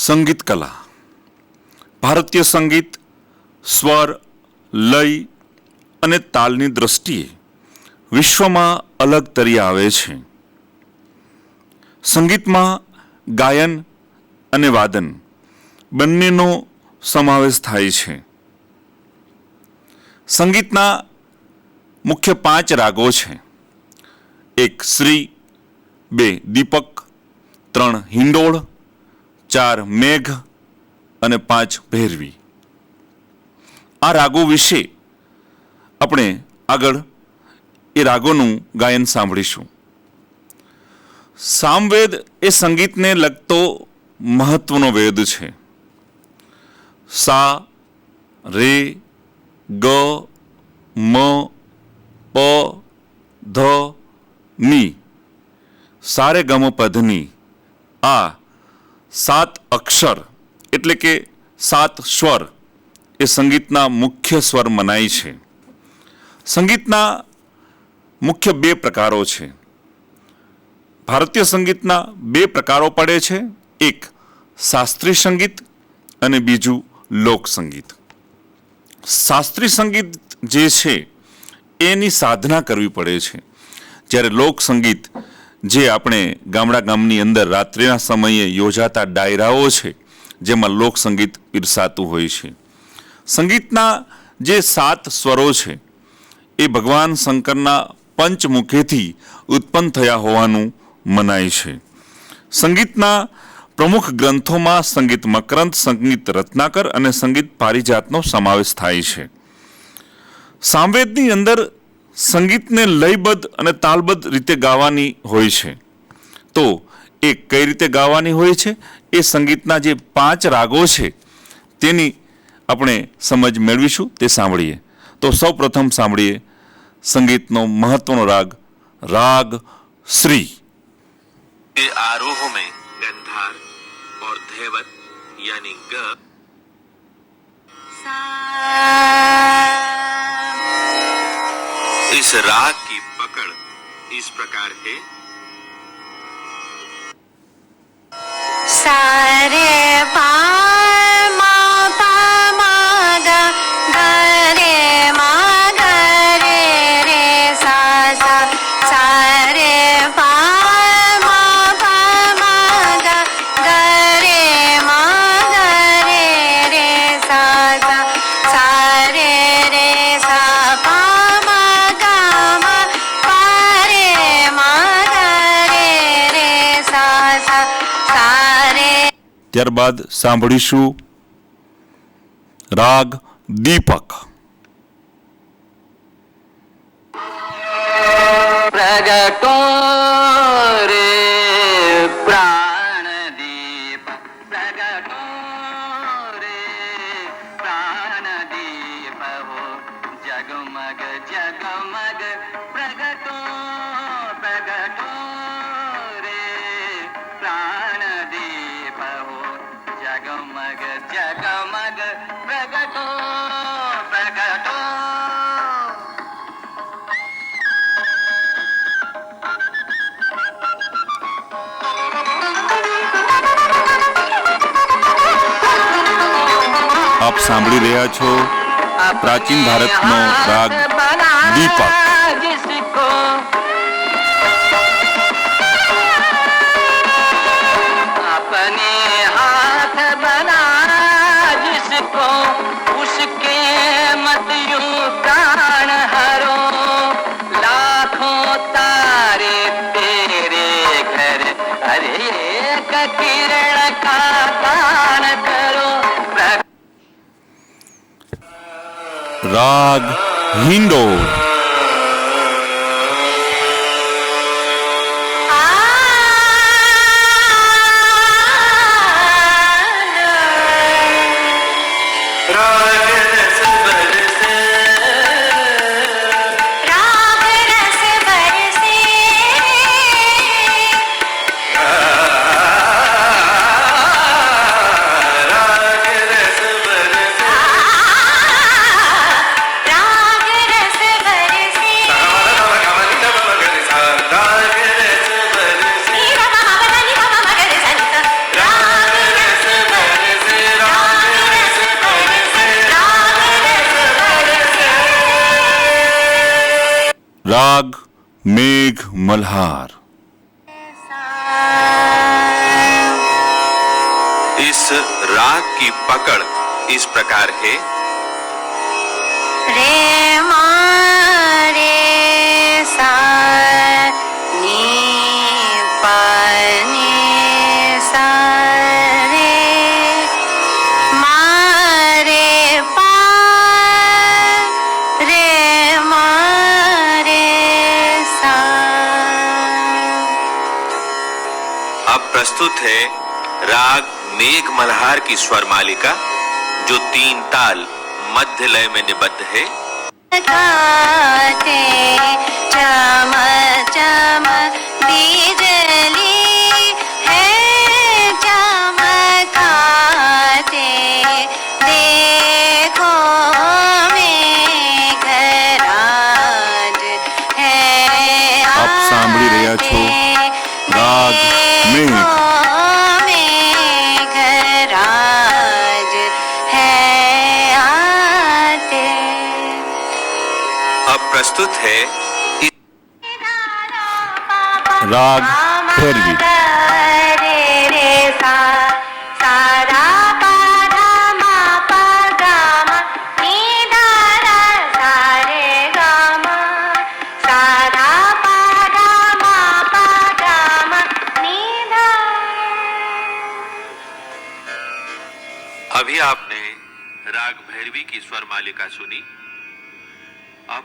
સંગીત કલા. ભારતીય સંગીત સ્વર, લય અને તાલની દ્રષ્ટિએ વિશ્વમાં અલગ તરી આવે છે. સંગીતમાં ગાયન અને વાદન બંનેનો સમાવેશ થાય છે. સંગીતના મુખ્ય 5 રાગો છે. 1 શ્રી, 2 દીપક, 3 હિંડોળ, 4 મેઘ અને 5 ભૈરવી. આ રાગો વિશે આપણે આગળ એ રાગોનું ગાયન સાંભળીશું. સામવેદ એ સંગીતને લગતો મહત્વનો વેદ છે. સા, રે, ગ, મ, પ, ધ, ની, સારે ગમ પધની આ 7 અક્ષર એટલે કે 7 સ્વર એ સંગીતના મુખ્ય સ્વર મનાય છે. સંગીતના મુખ્ય 2 પ્રકારો છે. ભારતીય સંગીતના 2 પ્રકારો પડે છે. એક શાસ્ત્રીય સંગીત અને બીજું લોક સંગીત. શાસ્ત્રીય સંગીત જે છે એની સાધના કરવી પડે છે, જ્યારે લોક સંગીત જે આપણે ગામની અંદર રાત્રિના સમયે યોજાતા ડાયરાઓ છે જેમાં લોક સંગીત પીરસાતું હોય છે. સંગીતના જે 7 સ્વરો છે એ ભગવાન શંકરના પંચમુખેથી ઉત્પન્ન થયા હોવાનું મનાય છે. સંગીતના પ્રમુખ ગ્રંથોમાં સંગીત મકરંદ, સંગીત રત્નાકર અને સંગીત પારિજાતનો સમાવેશ થાય છે. સામવેદની અંદર સંગીતને લયબદ્ધ અને તાલબદ્ધ રીતે ગાવાની હોય છે. તો એ કઈ રીતે ગાવાની હોય છે એ સંગીતના જે 5 રાગો છે તેની આપણે સમજ મેળવીશું. તે સાંભળીએ. તો સૌ પ્રથમ સાંભળીએ સંગીતનો મહત્વનો રાગ, રાગ શ્રી. आरोह में गंधार और धैवत यानी ग, इस राग की पकड़ इस प्रकार है. सारे ત્યારબાદ સાંભળીશું રાગ દીપક. પ્રગટો રે પ્રાણદીપ, પ્રગટો રે પ્રાણદીપ હો, જગમગ જગમગ પ્રગટો, પ્રગટો રે પ્રાણદીપ હો, જગમગ જગમગ પ્રગટો, પ્રગટો. આપ સાંભળી રહ્યા છો પ્રાચીન ભારતનો રાગ દીપક. अपने हाथ बना जिसको, उसके मत यूं प्राण हरो, लाखों तारे तेरे घर, अरे एक किरण का दान करो. રાગ હિંડોળ. राग रस राग मेघ मल्हार। इस राग की पकड़ इस प्रकार है। रे मा रे सा नी पा नी सा रे मा रे पा रे मा रे सा। अब प्रस्तुत है राग मेघ मल्हार की स्वर मालिका, जो 3 ताल मध्य लय में निबद्ध है। गाते चम चम बिजली है चमकाते, देखो मेघराज है આપ સાંભળી રહ્યા છો રાગ મેઘ। मेघराज है आते। अब प्रस्तुत है राग भैरवी। रे रे सा सा रा पा धा मा पा गा मा नी धा रा सा रे गा मा सा रा पा धा मा पा गा मा नी धा। अभी आपने राग भैरवी की स्वर मालिका सुनी। अब